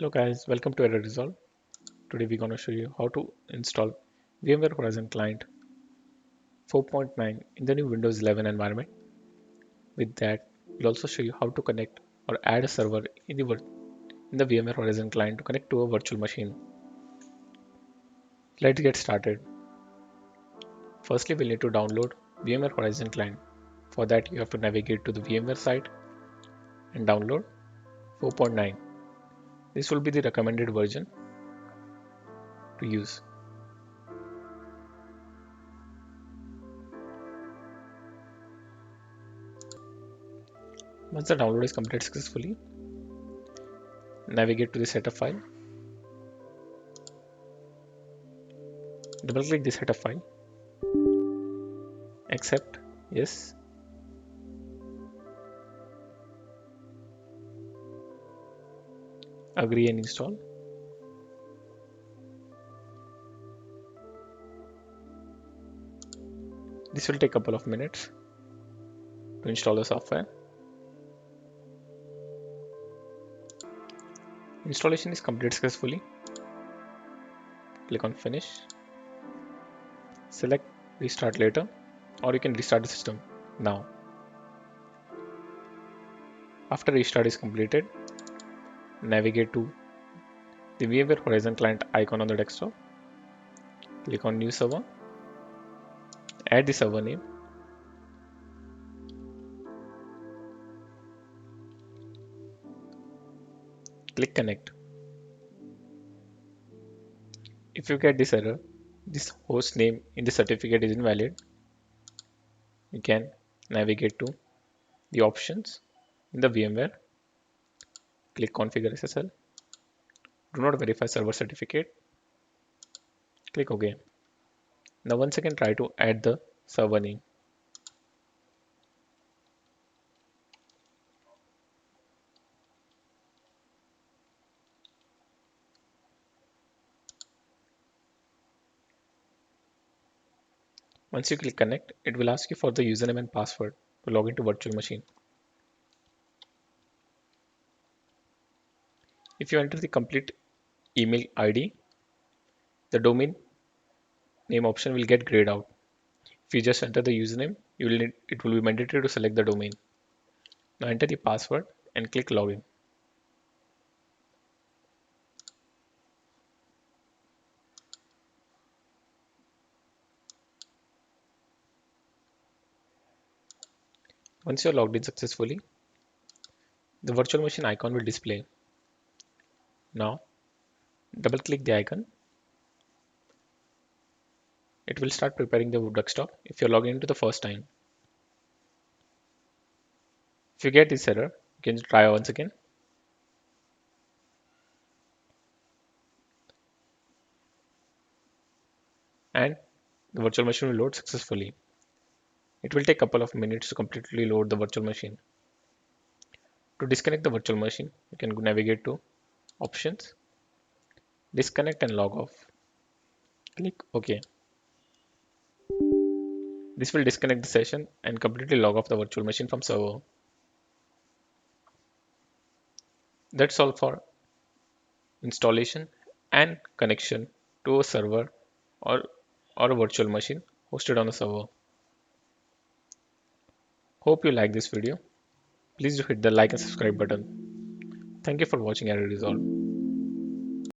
Hello guys, welcome to Error Resolve. Today we're going to show you how to install VMware Horizon Client 4.9 in the new Windows 11 environment. With that, we'll also show you how to connect or add a server in the VMware Horizon Client to connect to a virtual machine. Let's get started. Firstly, we'll need to download VMware Horizon Client. For that, you have to navigate to the VMware site and download 4.9. This will be the recommended version to use. Once the download is completed successfully, navigate to the setup file. Double click the setup file. Accept, yes. Agree and install. This will take a couple of minutes to install the software. Installation is completed successfully. Click on finish. Select restart later, or you can restart the system now. After restart is completed, navigate to the VMware Horizon Client icon on the desktop. Click on new server. Add the server name. Click connect. If you get this error, this host name in the certificate is invalid, you can navigate to the options in the VMware. Click configure SSL. Do not verify server certificate. Click OK. Now once again try to add the server name. Once you click connect, it will ask you for the username and password to log into virtual machine. If you enter the complete email ID, the domain name option will get grayed out. If you just enter the username, it will be mandatory to select the domain. Now enter the password and click login. Once you're logged in successfully, the virtual machine icon will display. Now double click the icon. It will start preparing the desktop if you're logging into the first time. If you get this error, you can try once again. And the virtual machine will load successfully. It will take a couple of minutes to completely load the virtual machine. To disconnect the virtual machine, you can navigate to Options, Disconnect and Log Off. Click OK. This will disconnect the session and completely log off the virtual machine from server. That's all for installation and connection to a server or, or a virtual machine hosted on a server. Hope you like this video. Please do hit the like and subscribe button. Thank you for watching Error Resolve.